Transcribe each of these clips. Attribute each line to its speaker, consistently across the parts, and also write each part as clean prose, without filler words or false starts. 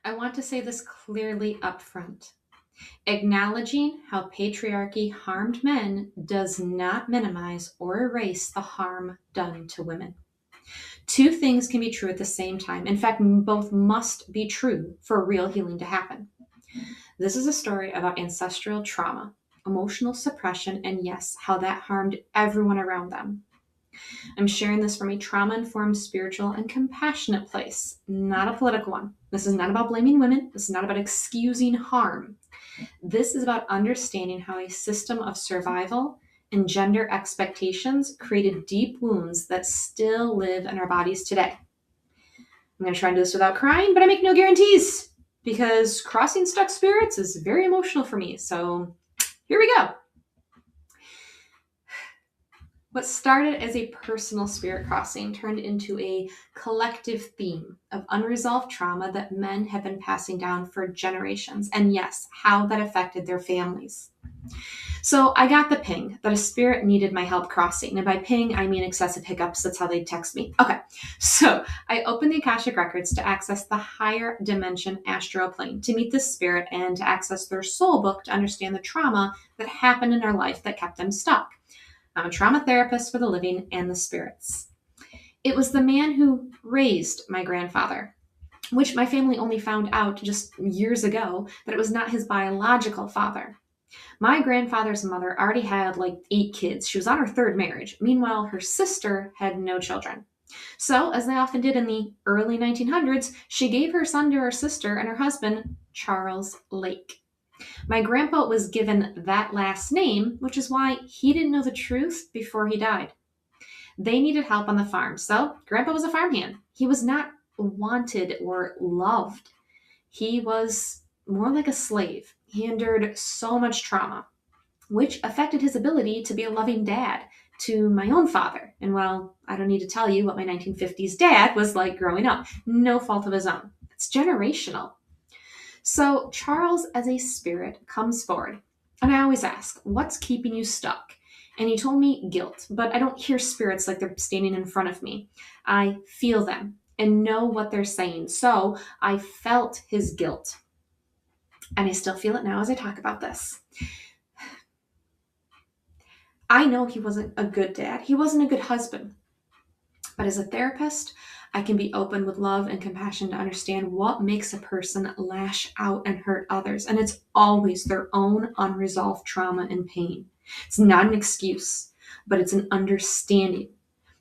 Speaker 1: I want to say this clearly up front. Acknowledging how patriarchy harmed men does not minimize or erase the harm done to women. Two things can be true at the same time. In fact, both must be true for real healing to happen. This is a story about ancestral trauma, emotional suppression, and yes, how that harmed everyone around them. I'm sharing this from a trauma informed, spiritual, and compassionate place, not a political one. This is not about blaming women. This is not about excusing harm. This is about understanding how a system of survival and gender expectations created deep wounds that still live in our bodies today. I'm going to try and do this without crying, but I make no guarantees because crossing stuck spirits is very emotional for me. So here we go. What started as a personal spirit crossing turned into a collective theme of unresolved trauma that men have been passing down for generations, and yes, how that affected their families. So I got the ping that a spirit needed my help crossing, and by ping, I mean excessive hiccups. That's how they text me. Okay, so I opened the Akashic Records to access the higher dimension astral plane, to meet this spirit and to access their soul book to understand the trauma that happened in their life that kept them stuck. I'm a trauma therapist for the living and the spirits. It was the man who raised my grandfather, which my family only found out just years ago that it was not his biological father. My grandfather's mother already had like 8 kids. She was on her third marriage. Meanwhile, her sister had no children. So, as they often did in the early 1900s, she gave her son to her sister and her husband, Charles Lake. My grandpa was given that last name, which is why he didn't know the truth before he died. They needed help on the farm, so grandpa was a farmhand. He was not wanted or loved. He was more like a slave. He endured so much trauma, which affected his ability to be a loving dad to my own father. And well, I don't need to tell you what my 1950s dad was like growing up. No fault of his own. It's generational. So Charles, as a spirit, comes forward. And I always ask, what's keeping you stuck? And he told me guilt, but I don't hear spirits like they're standing in front of me. I feel them and know what they're saying. So I felt his guilt. And I still feel it now as I talk about this. I know he wasn't a good dad. He wasn't a good husband. But as a therapist, I can be open with love and compassion to understand what makes a person lash out and hurt others. And it's always their own unresolved trauma and pain. It's not an excuse, but it's an understanding.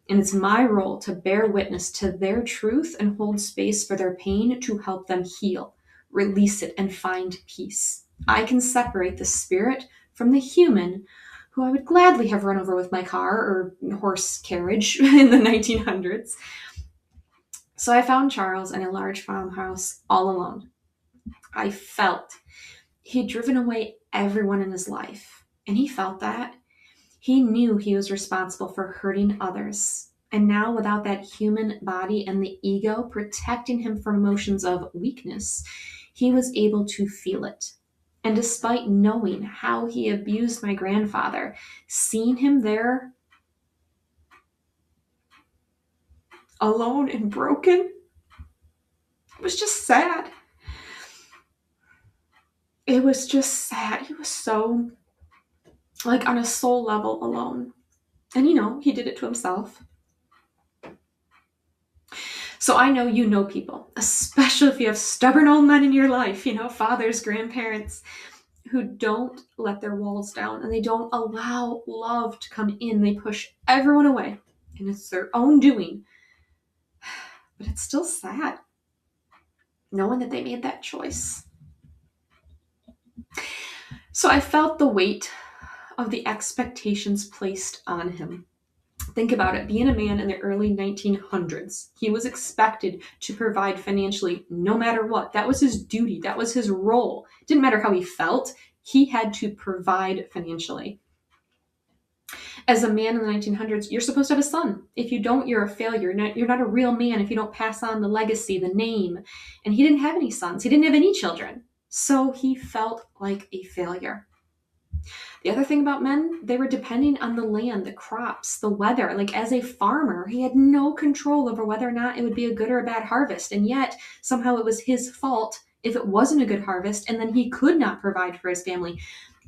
Speaker 1: And it's my role to bear witness to their truth and hold space for their pain to help them heal, release it, and find peace. I can separate the spirit from the human who I would gladly have run over with my car or horse carriage in the 1900s. So I found Charles in a large farmhouse all alone. I felt he'd driven away everyone in his life, and he felt that. He knew he was responsible for hurting others. And now, without that human body and the ego protecting him from emotions of weakness, he was able to feel it. And despite knowing how he abused my grandfather, seeing him there alone and broken, it was just sad. It was just sad. He was so, like, on a soul level alone. And he did it to himself. So I know you know people, especially if you have stubborn old men in your life, fathers, grandparents, who don't let their walls down and they don't allow love to come in. They push everyone away, and it's their own doing. But it's still sad knowing that they made that choice. So I felt the weight of the expectations placed on him. Think about it. Being a man in the early 1900s, he was expected to provide financially no matter what. That was his duty. That was his role. It didn't matter how he felt. He had to provide financially. As a man in the 1900s, you're supposed to have a son. If you don't, you're a failure. You're not a real man if you don't pass on the legacy, the name. And he didn't have any sons. He didn't have any children. So he felt like a failure. The other thing about men, they were depending on the land, the crops, the weather. Like, as a farmer, he had no control over whether or not it would be a good or a bad harvest. And yet, somehow it was his fault if it wasn't a good harvest, and then he could not provide for his family.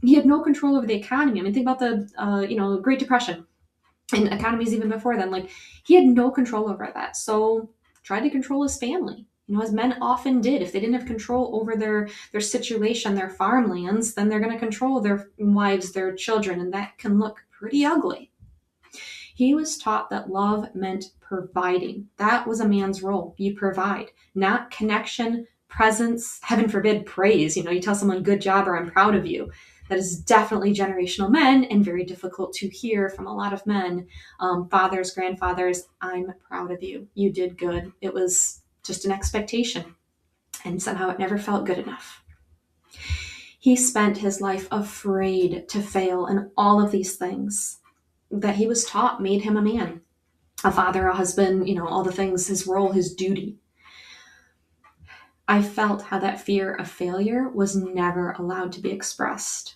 Speaker 1: He had no control over the economy. I mean, think about the Great Depression and economies even before then. Like, he had no control over that. So tried to control his family. As men often did. If they didn't have control over their situation, their farmlands, then they're going to control their wives, their children, and that can look pretty ugly. He was taught that love meant providing. That was a man's role. You provide, not connection, presence, heaven forbid, praise. You tell someone good job or I'm proud of you. That is definitely generational men and very difficult to hear from a lot of men. Fathers, grandfathers, I'm proud of you. You did good. It was just an expectation. And somehow it never felt good enough. He spent his life afraid to fail in all of these things that he was taught made him a man, a father, a husband, all the things, his role, his duty. I felt how that fear of failure was never allowed to be expressed,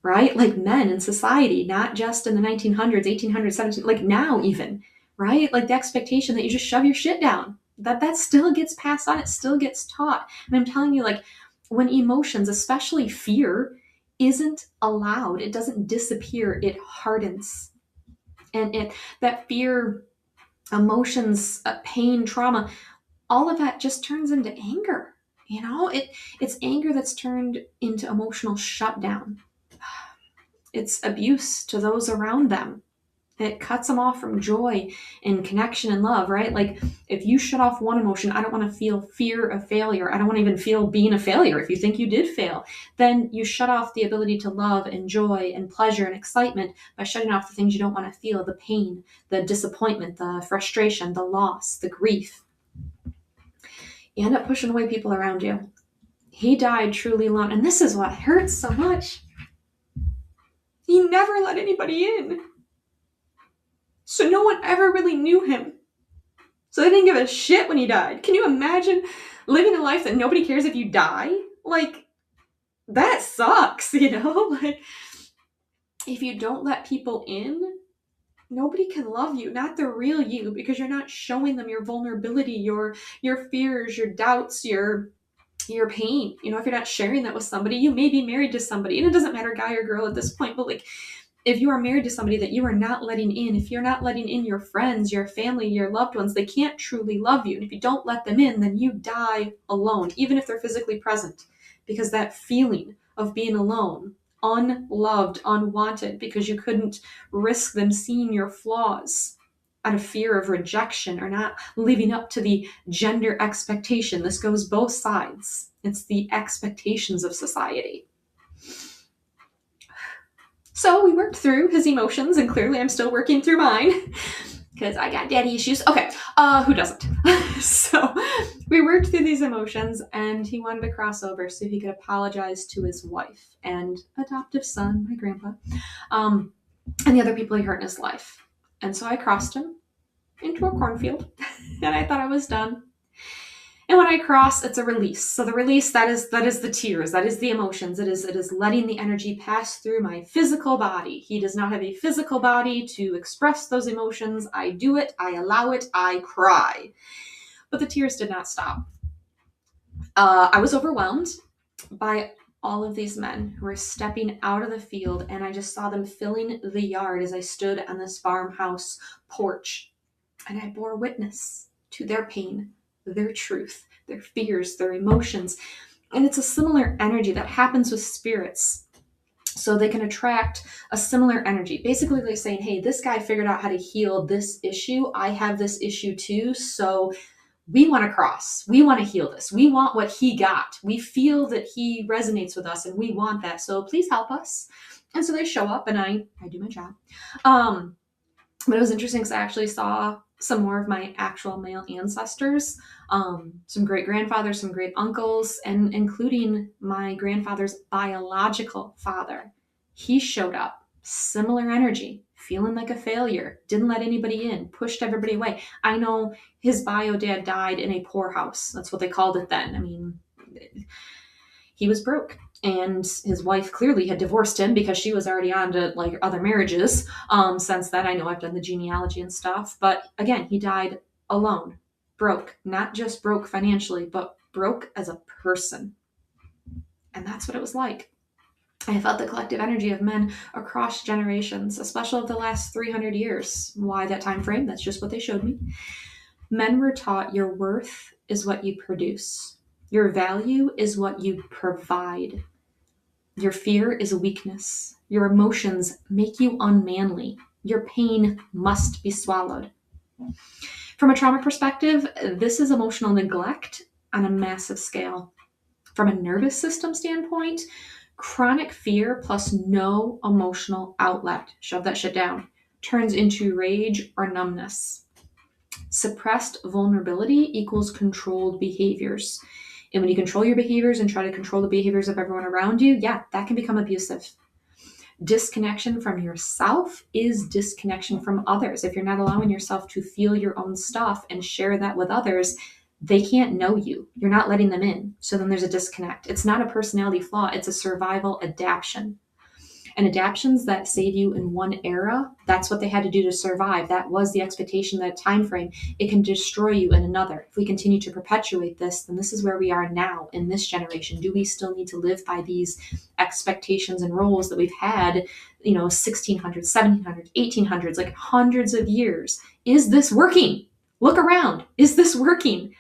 Speaker 1: right? Like men in society, not just in the 1900s, 1800s, 1700s, like now even, right? Like the expectation that you just shove your shit down, that still gets passed on. It still gets taught. And I'm telling you, like, when emotions, especially fear, isn't allowed, it doesn't disappear, it hardens. And that fear, emotions, pain, trauma, all of that just turns into anger. It's anger that's turned into emotional shutdown. It's abuse to those around them. It cuts them off from joy and connection and love, right? Like, if you shut off one emotion, I don't want to feel fear of failure. I don't want to even feel being a failure. If you think you did fail, then you shut off the ability to love and joy and pleasure and excitement by shutting off the things you don't want to feel, the pain, the disappointment, the frustration, the loss, the grief. You end up pushing away people around you. He died truly alone. And this is what hurts so much. He never let anybody in. So no one ever really knew him. So they didn't give a shit when he died. Can you imagine living a life that nobody cares if you die? Like, that sucks, Like, if you don't let people in, nobody can love you, not the real you, because you're not showing them your vulnerability, your fears, your doubts, your pain. If you're not sharing that with somebody, you may be married to somebody, and it doesn't matter guy or girl at this point, but like, if you are married to somebody that you are not letting in, if you're not letting in your friends, your family, your loved ones, they can't truly love you. And if you don't let them in, then you die alone, even if they're physically present, because that feeling of being alone, unloved, unwanted, because you couldn't risk them seeing your flaws out of fear of rejection or not living up to the gender expectation. This goes both sides. It's the expectations of society. So we worked through his emotions, and clearly I'm still working through mine because I got daddy issues. Okay, who doesn't? So we worked through these emotions, and he wanted to cross over so he could apologize to his wife and adoptive son, my grandpa, and the other people he hurt in his life. And so I crossed him into a cornfield, and I thought I was done. And when I cross, it's a release. So the release, that is the tears, that is the emotions. It is letting the energy pass through my physical body. He does not have a physical body to express those emotions. I do it, I allow it, I cry. But the tears did not stop. I was overwhelmed by all of these men who were stepping out of the field, and I just saw them filling the yard as I stood on this farmhouse porch. And I bore witness to their pain, their truth, their fears, their emotions. And it's a similar energy that happens with spirits. So they can attract a similar energy. Basically, they're saying, hey, this guy figured out how to heal this issue. I have this issue too. So we want to cross. We want to heal this. We want what he got. We feel that he resonates with us, and we want that. So please help us. And so they show up, and I do my job. But it was interesting because I actually saw some more of my actual male ancestors, some great grandfathers, some great uncles, and including my grandfather's biological father. He showed up, similar energy, feeling like a failure, didn't let anybody in, pushed everybody away. I know his bio dad died in a poorhouse. That's what they called it then. I mean, he was broke. And his wife clearly had divorced him because she was already on to like other marriages. Since then, I know I've done the genealogy and stuff. But again, he died alone. broke, not just broke financially, but broke as a person. And that's what it was like. I felt the collective energy of men across generations, especially of the last 300 years. Why that time frame? That's just what they showed me. Men were taught your worth is what you produce. Your value is what you provide. Your fear is a weakness. Your emotions make you unmanly. Your pain must be swallowed. From a trauma perspective, this is emotional neglect on a massive scale. From a nervous system standpoint, chronic fear plus no emotional outlet, shove that shit down, turns into rage or numbness. Suppressed vulnerability equals controlled behaviors. And when you control your behaviors and try to control the behaviors of everyone around you, yeah, that can become abusive. Disconnection from yourself is disconnection from others. If you're not allowing yourself to feel your own stuff and share that with others, they can't know you. You're not letting them in. So then there's a disconnect. It's not a personality flaw. It's a survival adaptation. And adaptions that save you in one era, that's what they had to do to survive. That was the expectation, that time frame. It can destroy you in another. If we continue to perpetuate this, then this is where we are now in this generation. Do we still need to live by these expectations and roles that we've had, 1600s, 1700s, 1800s, like hundreds of years? Is this working? Look around. Is this working?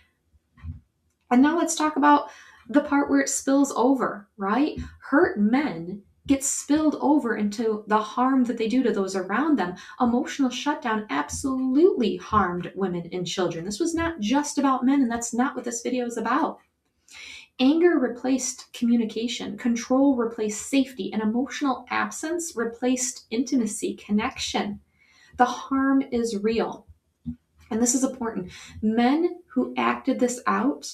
Speaker 1: And now let's talk about the part where it spills over, right? Hurt men get spilled over into the harm that they do to those around them. Emotional shutdown absolutely harmed women and children. This was not just about men, and that's not what this video is about. Anger replaced communication, control replaced safety, and emotional absence replaced intimacy, connection. The harm is real. And this is important. Men who acted this out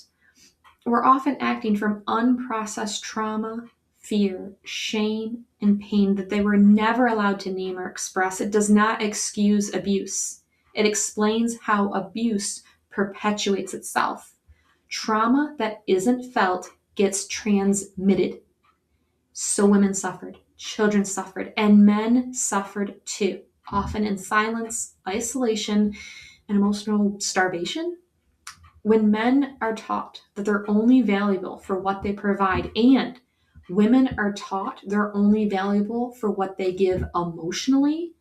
Speaker 1: were often acting from unprocessed trauma, fear, shame, and pain that they were never allowed to name or express. It does not excuse abuse. It explains how abuse perpetuates itself. Trauma that isn't felt gets transmitted. So women suffered, children suffered, and men suffered too, often in silence, isolation, and emotional starvation. When men are taught that they're only valuable for what they provide, and women are taught they're only valuable for what they give emotionally,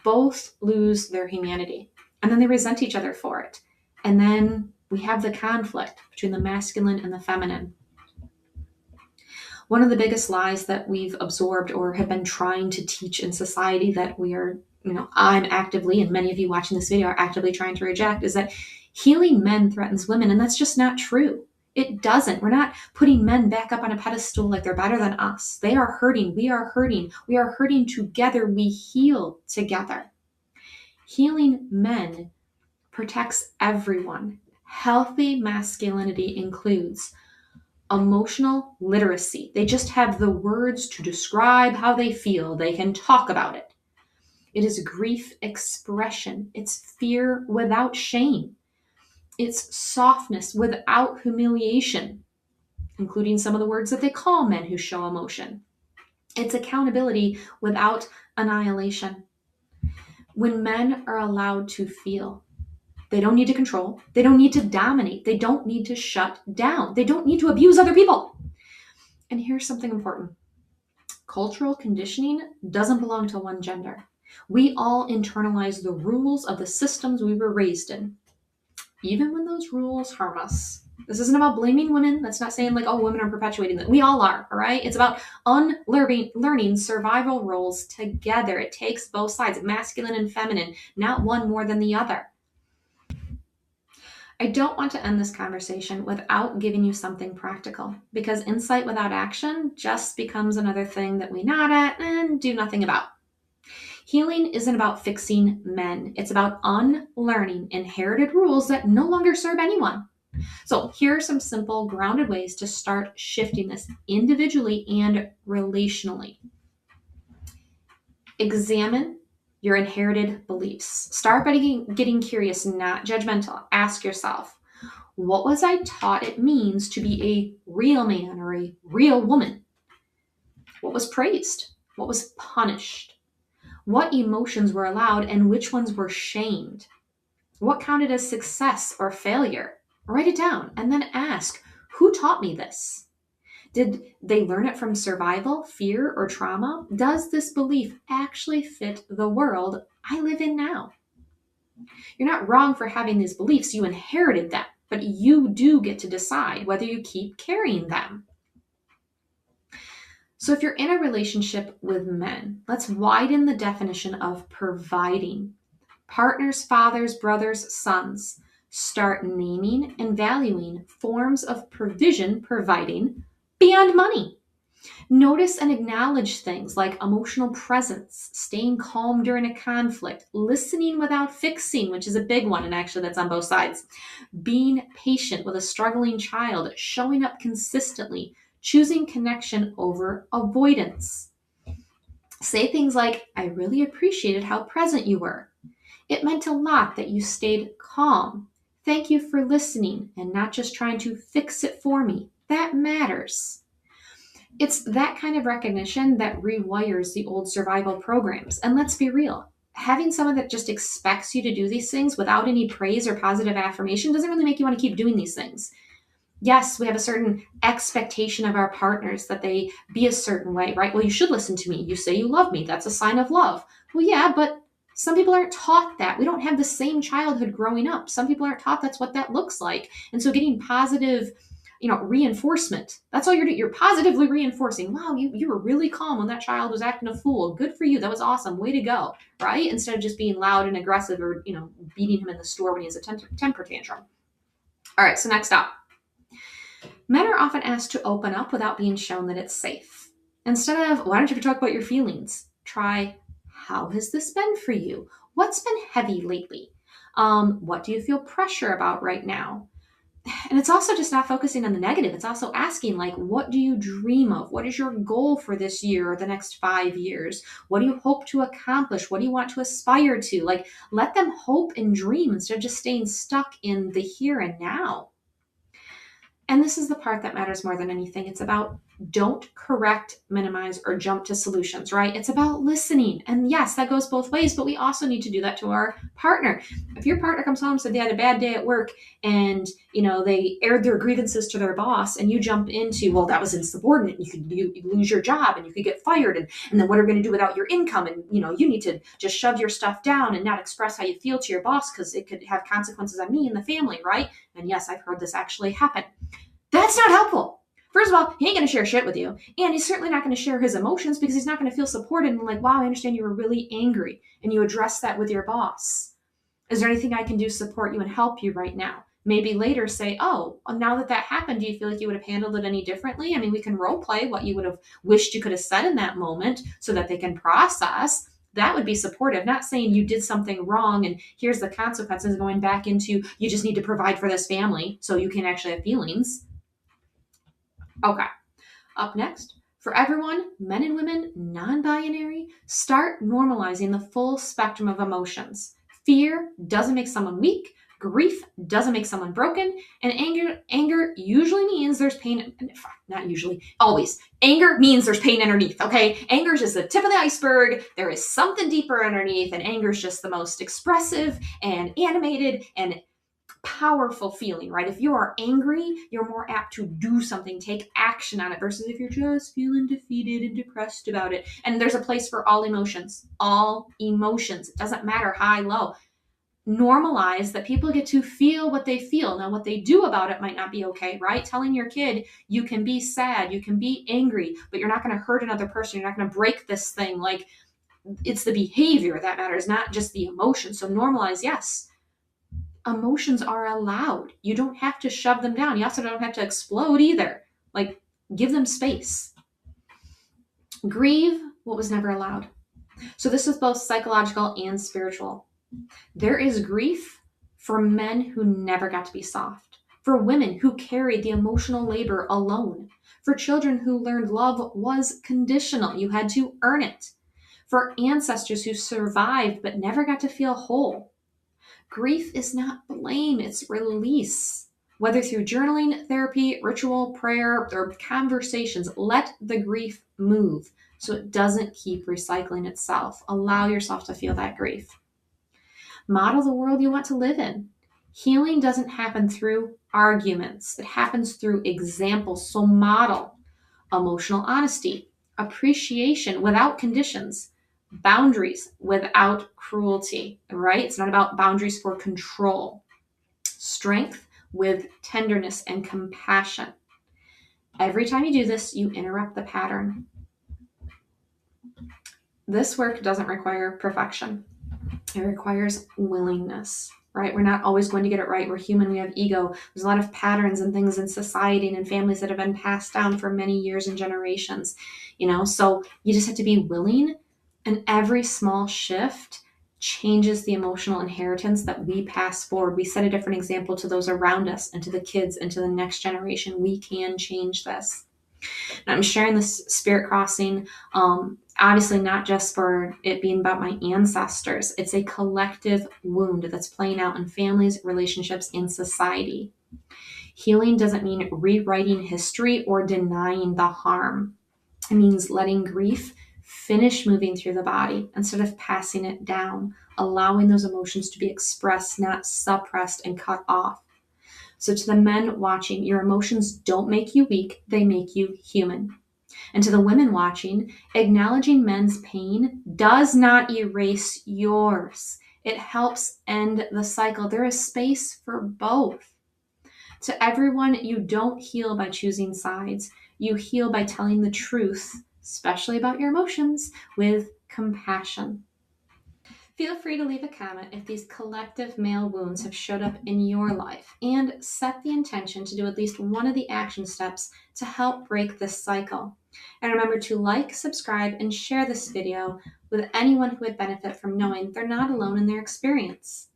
Speaker 1: both lose their humanity. And then they resent each other for it. And then we have the conflict between the masculine and the feminine. One of the biggest lies that we've absorbed or have been trying to teach in society that we are, I'm actively, and many of you watching this video are actively trying to reject, is that healing men threatens women. And that's just not true. It doesn't. We're not putting men back up on a pedestal like they're better than us. They are hurting. We are hurting. We are hurting together. We heal together. Healing men protects everyone. Healthy masculinity includes emotional literacy. They just have the words to describe how they feel. They can talk about it. It is grief expression. It's fear without shame. It's softness without humiliation, including some of the words that they call men who show emotion. It's accountability without annihilation. When men are allowed to feel, they don't need to control. They don't need to dominate. They don't need to shut down. They don't need to abuse other people. And here's something important. Cultural conditioning doesn't belong to one gender. We all internalize the rules of the systems we were raised in, even when those rules harm us. This isn't about blaming women. That's not saying like, oh, women are perpetuating that. We all are, all right? It's about learning survival roles together. It takes both sides, masculine and feminine, not one more than the other. I don't want to end this conversation without giving you something practical, because insight without action just becomes another thing that we nod at and do nothing about. Healing isn't about fixing men. It's about unlearning inherited rules that no longer serve anyone. So here are some simple, grounded ways to start shifting this individually and relationally. Examine your inherited beliefs. Start by getting curious, not judgmental. Ask yourself, what was I taught it means to be a real man or a real woman? What was praised? What was punished? What emotions were allowed and which ones were shamed? What counted as success or failure? Write it down and then ask, who taught me this? Did they learn it from survival, fear, or trauma? Does this belief actually fit the world I live in now? You're not wrong for having these beliefs. You inherited them, but you do get to decide whether you keep carrying them. So if you're in a relationship with men, let's widen the definition of providing. Partners, fathers, brothers, sons, start naming and valuing forms of provision providing beyond money. Notice and acknowledge things like emotional presence, staying calm during a conflict, listening without fixing, which is a big one, and actually that's on both sides, being patient with a struggling child, showing up consistently, choosing connection over avoidance. Say things like, I really appreciated how present you were. It meant a lot that you stayed calm. Thank you for listening and not just trying to fix it for me. That matters. It's that kind of recognition that rewires the old survival programs. And let's be real, having someone that just expects you to do these things without any praise or positive affirmation doesn't really make you want to keep doing these things. Yes, we have a certain expectation of our partners that they be a certain way, right? Well, you should listen to me. You say you love me. That's a sign of love. Well, yeah, but some people aren't taught that. We don't have the same childhood growing up. Some people aren't taught that's what that looks like. And so getting positive, reinforcement, that's all you're doing. You're positively reinforcing. Wow, you were really calm when that child was acting a fool. Good for you. That was awesome. Way to go, right? Instead of just being loud and aggressive or, beating him in the store when he has a temper tantrum. All right, so next up. Men are often asked to open up without being shown that it's safe. Instead of, why don't you talk about your feelings? Try, how has this been for you? What's been heavy lately? What do you feel pressure about right now? And it's also just not focusing on the negative. It's also asking, like, what do you dream of? What is your goal for this year or the next 5 years? What do you hope to accomplish? What do you want to aspire to? Like, let them hope and dream instead of just staying stuck in the here and now. And this is the part that matters more than anything. It's about don't correct, minimize, or jump to solutions, right? It's about listening. And yes, that goes both ways, but we also need to do that to our partner. If your partner comes home and said they had a bad day at work and, they aired their grievances to their boss and you jump into, well, that was insubordinate. You lose your job and you could get fired. And then what are we going to do without your income? And, you need to just shove your stuff down and not express how you feel to your boss because it could have consequences on me and the family, right? And yes, I've heard this actually happen. That's not helpful. First of all, he ain't going to share shit with you. And he's certainly not going to share his emotions because he's not going to feel supported and like, wow, I understand you were really angry and you addressed that with your boss. Is there anything I can do to support you and help you right now? Maybe later say, oh, now that happened, do you feel like you would have handled it any differently? I mean, we can role play what you would have wished you could have said in that moment so that they can process. That would be supportive, not saying you did something wrong and here's the consequences, going back into you just need to provide for this family so you can actually have feelings. Okay, up next, for everyone, men and women, non-binary, start normalizing the full spectrum of emotions. Fear doesn't make someone weak. Grief doesn't make someone broken. And anger usually means there's pain. Not usually, always. Anger means there's pain underneath, okay? Anger is just the tip of the iceberg. There is something deeper underneath, and anger is just the most expressive and animated and powerful feeling, right? If you are angry, you're more apt to do something, take action on it, versus if you're just feeling defeated and depressed about it. And there's a place for all emotions. All emotions. It doesn't matter high, low. Normalize that people get to feel what they feel. Now, what they do about it might not be okay, right? Telling your kid you can be sad, you can be angry, but you're not going to hurt another person. You're not going to break this thing. Like, it's the behavior that matters, not just the emotion. So normalize, yes. Emotions are allowed. You don't have to shove them down. You also don't have to explode either. Like, give them space. Grieve what was never allowed. So this is both psychological and spiritual. There is grief for men who never got to be soft, for women who carried the emotional labor alone, for children who learned love was conditional. You had to earn it, for ancestors who survived but never got to feel whole. Grief is not blame, it's release. Whether through journaling, therapy, ritual, prayer, or conversations, let the grief move so it doesn't keep recycling itself. Allow yourself to feel that grief. Model the world you want to live in. Healing doesn't happen through arguments. It happens through examples. So model emotional honesty, appreciation without conditions, boundaries without cruelty, right? It's not about boundaries for control. Strength with tenderness and compassion. Every time you do this, you interrupt the pattern. This work doesn't require perfection. It requires willingness, right? We're not always going to get it right. We're human. We have ego. There's a lot of patterns and things in society and in families that have been passed down for many years and generations, so you just have to be willing. And every small shift changes the emotional inheritance that we pass forward. We set a different example to those around us and to the kids and to the next generation. We can change this. And I'm sharing this spirit crossing, obviously not just for it being about my ancestors. It's a collective wound that's playing out in families, relationships, and society. Healing doesn't mean rewriting history or denying the harm. It means letting grief finish moving through the body instead of passing it down, allowing those emotions to be expressed, not suppressed and cut off. So to the men watching, your emotions don't make you weak, they make you human. And to the women watching, acknowledging men's pain does not erase yours. It helps end the cycle. There is space for both. To everyone, you don't heal by choosing sides. You heal by telling the truth, especially about your emotions, with compassion. Feel free to leave a comment if these collective male wounds have showed up in your life, and set the intention to do at least one of the action steps to help break this cycle. And remember to like, subscribe, and share this video with anyone who would benefit from knowing they're not alone in their experience.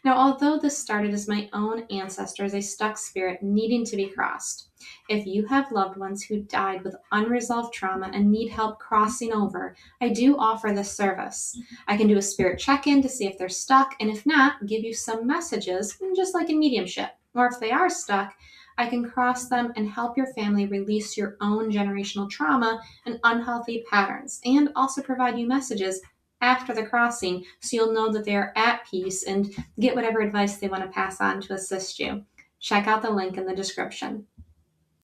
Speaker 1: Now, although this started as my own ancestor as a stuck spirit needing to be crossed, if you have loved ones who died with unresolved trauma and need help crossing over, I do offer this service. I can do a spirit check-in to see if they're stuck, and if not, give you some messages, just like in mediumship. Or if they are stuck, I can cross them and help your family release your own generational trauma and unhealthy patterns, and also provide you messages after the crossing so you'll know that they are at peace and get whatever advice they want to pass on to assist you. Check out the link in the description.